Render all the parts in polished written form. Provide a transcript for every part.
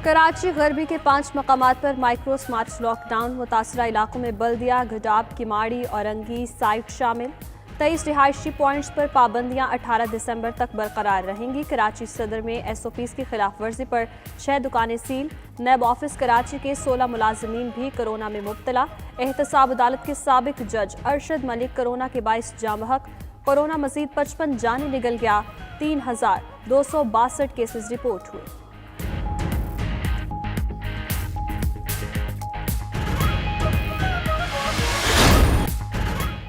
कराची गरबी के 5 मकामात पर micro smart lockdown. मुतासरा इलाकों में बल्दिया, घडाब, किमाड़ी, औरंगी साइट शामिल। 23 रिहायशी पॉइंट्स पर पाबंदियां 18 दिसंबर तक बरकरार रहेंगी। कराची सदर में SOPs की खिलाफ वर्जी पर 6 दुकानें सील। नैब ऑफिस कराची के 16 मुलाजमीन भी कोरोना में मुब्तला। एहतसाब अदालत के साबिक जज अरशद मलिक कोरोना के बाइस जामहक। कोरोना मजीद 55 जाने निकल गया। 3262 केसेस रिपोर्ट हुए।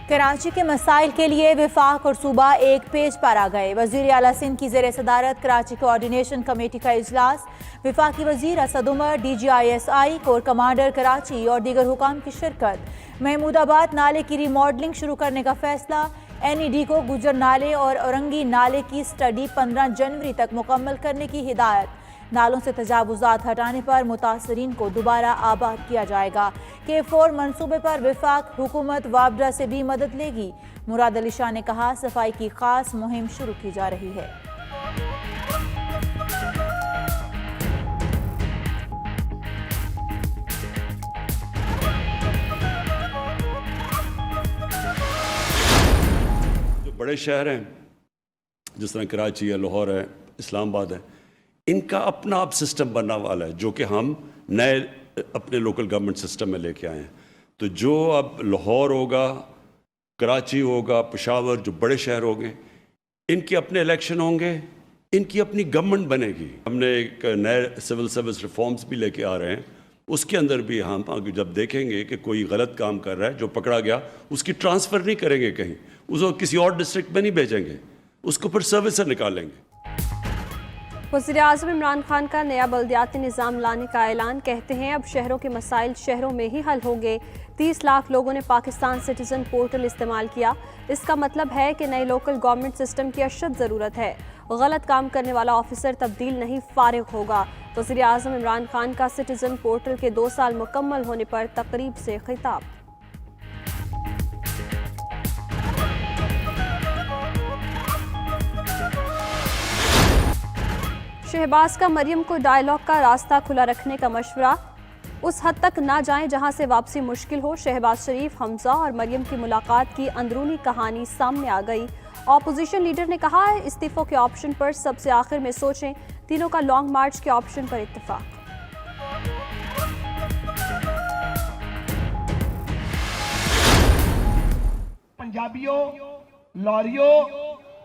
कराची के मसाइल के लिए विफाक और सूबा एक पेज पर आ गए। वज़ीर आला सिंध की ज़ेर सदारत कराची कोऑर्डिनेशन कमेटी का इजलास। विफाकी वज़ीर Asad Umar, DGISI, corps commander Karachi और दीगर हुकाम की शिरकत। महमूदाबाद नाले की रीमॉडलिंग शुरू करने का फैसला। NED को गुजर नाले और औरंगी नाले की स्टडी 15 जनवरी तक मुकम्मल करने की हिदायत। नालों से तजावुजात हटाने पर मुतासरीन को दोबारा आबाद किया जाएगा। K4 मंसूबे पर विफाक हुकूमत वाबडा से भी मदद लेगी। मुराद अली शाह ने कहा, सफाई की खास मुहिम शुरू की जा रही है। जो बड़े शहर हैं जिस तरह कराची है, लाहौर है, इस्लामाबाद है, इनका अपना अब सिस्टम बनने वाला है जो कि हम नए अपने लोकल गवर्नमेंट सिस्टम में लेके आए हैं। तो जो अब लाहौर होगा, कराची होगा, पेशावर, जो बड़े शहर होंगे, इनके अपने इलेक्शन होंगे, इनकी अपनी गवर्नमेंट बनेगी। हमने एक नए सिविल सर्विस रिफॉर्म्स भी लेके आ रहे हैं। उसके अंदर भी हम जब देखेंगे कि कोई गलत काम कर रहा है, जो पकड़ा गया, उसकी ट्रांसफ़र नहीं करेंगे कहीं, उसको किसी और डिस्ट्रिक्ट में नहीं भेजेंगे, उसको फिर सर्विस से निकालेंगे। वज़ीर आज़म इमरान खान का नया बल्दियाती निज़ाम लाने का ऐलान। कहते हैं अब शहरों के मसाइल शहरों में ही हल होंगे। 30 लाख लोगों ने पाकिस्तान सिटीजन पोर्टल इस्तेमाल किया। इसका मतलब है कि नए लोकल गवर्नमेंट सिस्टम की अशद ज़रूरत है। गलत काम करने वाला ऑफिसर तब्दील नहीं, फारिग होगा। वज़ीर आज़म इमरान खान का सिटीजन पोर्टल के 2 साल मुकम्मल होने पर तकरीब से खिताब। शहबाज का मरियम को डायलॉग का रास्ता खुला रखने का मशवरा। उस हद तक ना जाएं जहां से वापसी मुश्किल हो। शहबाज शरीफ, हमजा और मरियम की मुलाकात की अंदरूनी कहानी सामने आ गई। ऑपोजिशन लीडर ने कहा है, इस्तीफों के ऑप्शन पर सबसे आखिर में सोचें। तीनों का लॉन्ग मार्च के ऑप्शन पर इत्तेफाक। पंजाबियों, लाहौरियों,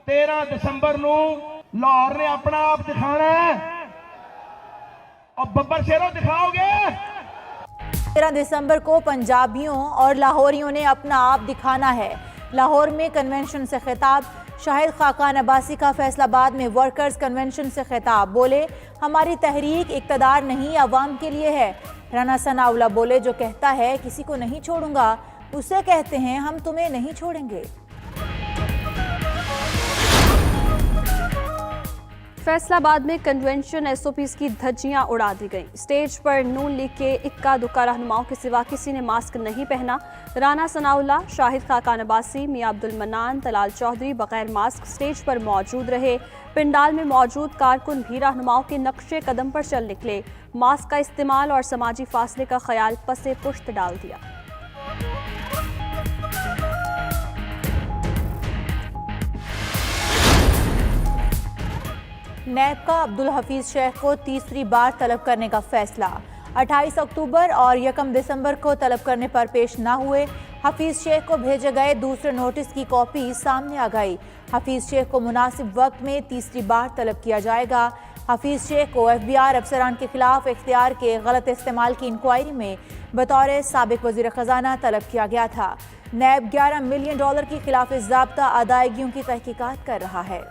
13 दिसंबर नूं लाहौर ने अपना आप दिखाना है और बब्बर शेरों दिखाओगे। 13 दिसंबर को पंजाबियों और लाहौरियों ने अपना आप दिखाना है। लाहौर में कन्वेंशन से खिताब। शाहिद खाकान अब्बासी का फैसलाबाद में वर्कर्स कन्वेंशन से खिताब। बोले, हमारी तहरीक इक़्तिदार नहीं, अवाम के लिए है। राना सनाउल्लाह बोले, जो कहता है किसी को नहीं छोड़ूंगा, उसे कहते हैं हम तुम्हें नहीं छोड़ेंगे। फैसलाबाद में कन्वेंशन SOPs की धज्जियां उड़ा दी गईं। स्टेज पर नून लीग के इक्का दुक्का रहनुमाओं के सिवा किसी ने मास्क नहीं पहना। राना सनाउल्लाह, शाहिद खाकान अब्बासी, मियां अब्दुल मन्नान, तलाल चौधरी बगैर मास्क स्टेज पर मौजूद रहे। पिंडाल में मौजूद कारकुन भी रहनुमाओं के नक्शे कदम पर चल निकले। मास्क का इस्तेमाल और समाजी फासले का ख्याल पसे पुश्त डाल दिया। नैब का अब्दुल हफीज शेख को तीसरी बार तलब करने का फैसला। 28 अक्टूबर और 1 दिसंबर को तलब करने पर पेश न हुए। हफीज शेख को भेजे गए दूसरे नोटिस की कॉपी सामने आ गई। हफीज शेख को मुनासिब वक्त में तीसरी बार तलब किया जाएगा। हफीज शेख को FBI अफसरान के खिलाफ इख्तियार के गलत इस्तेमाल की इंक्वायरी में बतौर साबिक वज़ीर ख़जाना तलब किया गया था। नैब $11 मिलियन की खिलाफ ज़ाब्ता अदायगियों की तहकीकात कर रहा है।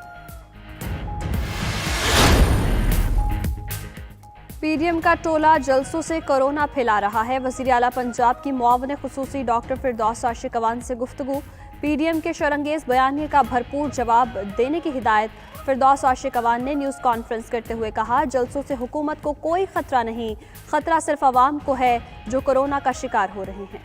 PDM का टोला जलसों से कोरोना फैला रहा है। वज़ीर आला पंजाब की मुआविन खुसूसी डॉक्टर फिरदौस आशिक अवान से गुफ्तगू। PDM के शरंगेज बयानिए का भरपूर जवाब देने की हिदायत। फिरदौस आशिक अवान ने न्यूज़ कॉन्फ्रेंस करते हुए कहा, जलसों से हुकूमत को कोई खतरा नहीं, खतरा सिर्फ अवाम को है जो कोरोना का शिकार हो रहे हैं।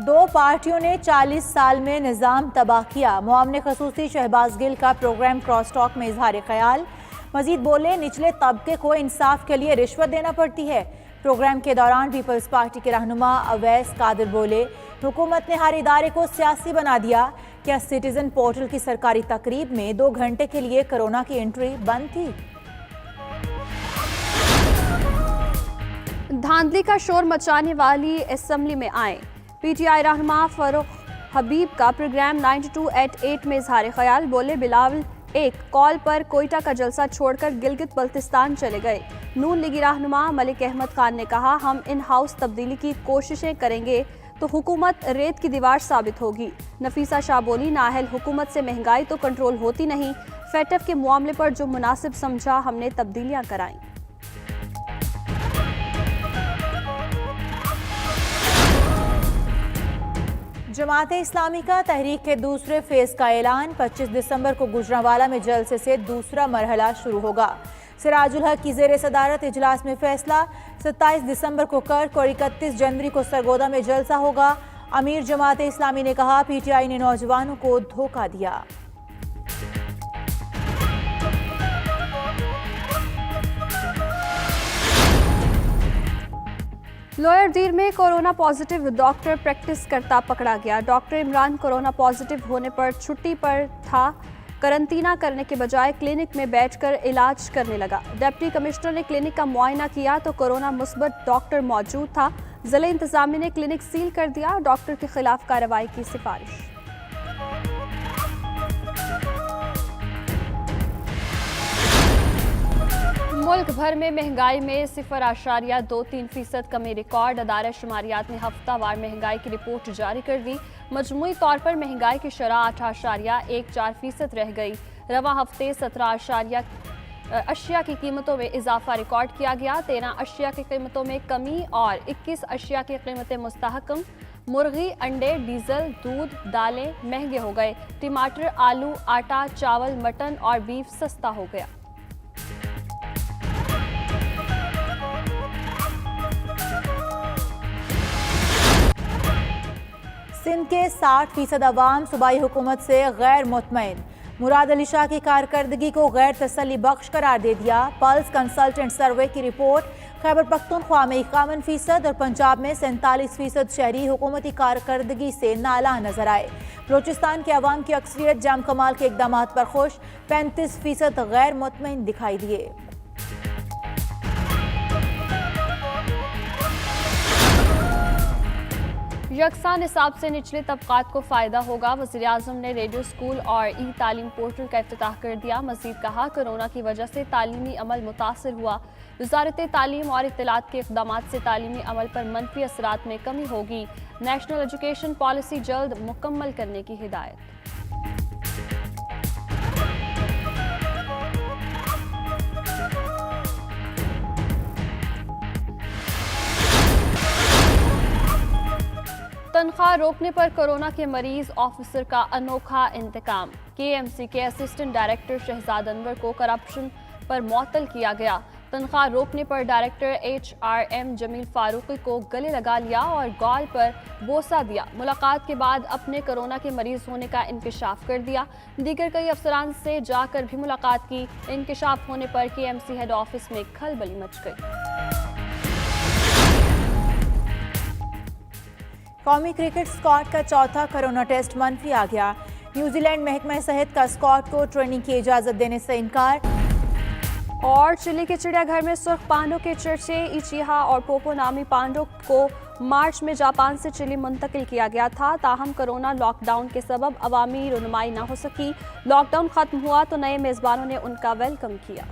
दो पार्टियों ने 40 साल में निज़ाम तबाह किया। मुआवने खसूसी शहबाज गिल का प्रोग्राम क्रॉस टॉक में इजहार ख्याल। मजीद बोले, निचले तबके को इंसाफ के लिए रिश्वत देना पड़ती है। प्रोग्राम के दौरान पीपल्स पार्टी के रहनुमा अवैस कादिर बोले, हुकूमत ने हर इदारे को सियासी बना दिया। क्या सिटीजन पोर्टल की सरकारी तकरीब में 2 घंटे के लिए कोरोना की एंट्री बंद थी? धांधली का शोर मचाने वाली असेंबली में आए। पीटीआई रहनुमा फरूख हबीब का प्रोग्राम 92@8 में इजहार ख्याल। बोले, बिलावल एक कॉल पर कोयटा का जलसा छोड़कर गिलगित बल्तिस्तान चले गए। नून लीगी रहनुमा मलिक अहमद खान ने कहा, हम इन हाउस तब्दीली की कोशिशें करेंगे तो हुकूमत रेत की दीवार साबित होगी। नफीसा शाह बोली, नाहल हुकूमत से महंगाई तो कंट्रोल होती नहीं। फेटफ के मामले पर जो मुनासिब समझा हमने तब्दीलियां कराई। जमात-ए इस्लामी का तहरीक के दूसरे फेज का ऐलान। 25 दिसंबर को गुजरांवाला में जलसे से दूसरा मरहला शुरू होगा। सिराजुल हक की जेर सदारत इजलास में फैसला। 27 दिसंबर को कर्क और 31 जनवरी को सरगोदा में जलसा होगा। अमीर जमात-ए इस्लामी ने कहा, पीटीआई ने नौजवानों को धोखा दिया। लोअर दीर में कोरोना पॉजिटिव डॉक्टर प्रैक्टिस करता पकड़ा गया। डॉक्टर इमरान कोरोना पॉजिटिव होने पर छुट्टी पर था। करंतना करने के बजाय क्लिनिक में बैठकर इलाज करने लगा। डिप्टी कमिश्नर ने क्लिनिक का मुआयना किया तो कोरोना मुस्बत डॉक्टर मौजूद था। जिला इंतजामिया ने क्लिनिक सील कर दिया। डॉक्टर के खिलाफ कार्रवाई की सिफारिश। मुल्क भर में महंगाई में 0.23% कमी रिकॉर्ड। अदारा शुमारियात ने हफ्तावार महंगाई की रिपोर्ट जारी कर दी। मजमूई तौर पर महंगाई की शरह 8.14% रह गई। रवा हफ्ते 17 अशिया की कीमतों में इजाफा रिकॉर्ड किया गया। 13 अशिया की कीमतों में कमी और 21 अशिया की कीमतें मुस्तहकम। मुर्गी, अंडे, डीजल, दूध, दालें महंगे हो गए। टमाटर, आलू, आटा, चावल, मटन और बीफ सस्ता हो गया। सिंध के 60% अवाम सूबाई हुकूमत से गैर मुतमईन। मुराद अली शाह की कारकर्दगी को गैर तसल्ली बख्श करार दे दिया। पल्स कंसल्टेंट सर्वे की रिपोर्ट। खैबर पख्तूनख्वा में 51% और पंजाब में 47% शहरी हुकूमती कारकर्दगी से नाला नजर आए। बलोचिस्तान के अवाम की अक्सरियत जाम कमाल के इकदाम पर खुश। 35% गैर मुतमईन दिखाई दिए। यकसा निसाब से निचले तबकात को फ़ायदा होगा। वज़ीर-ए-आज़म ने रेडियो स्कूल और ई तालीम पोर्टल का इफ्तिताह कर दिया। मज़ीद कहा, कोरोना की वजह से तालीमी अमल मुतासर हुआ। वज़ारत तालीम और इत्तलात के इक़दामात से तालीमी अमल पर मनफी असरात में कमी होगी। नेशनल एजुकेशन पॉलिसी जल्द मुकम्मल करने की हिदायत। तनख्वाह रोकने पर कोरोना के मरीज ऑफिसर का अनोखा इंतकाम। केएमसी के असिस्टेंट डायरेक्टर शहजाद अनवर को करप्शन पर मुअत्तल किया गया। तनख्वाह रोकने पर डायरेक्टर HRM जमील फारूकी को गले लगा लिया और गाल पर बोसा दिया। मुलाकात के बाद अपने कोरोना के मरीज होने का इंकशाफ कर दिया। दीगर कई अफसरान से जाकर भी मुलाकात की। इंकशाफ होने पर KMC हेड ऑफिस में खलबली मच गई। कौमी क्रिकेट स्क्वाड का चौथा कोरोना टेस्ट मनफी आ गया। न्यूजीलैंड महकमा सेहत का स्क्वाड को ट्रेनिंग की इजाजत देने से इनकार। और चिली के चिड़ियाघर में सुर्ख पांडों के चर्चे। इचिहा और पोपो नामी पांडों को मार्च में जापान से चिली मुंतकिल किया गया था। ताहम कोरोना लॉकडाउन के सबब अवामी रुनुमाई न हो सकी। लॉकडाउन खत्म हुआ तो नए मेजबानों ने उनका वेलकम किया।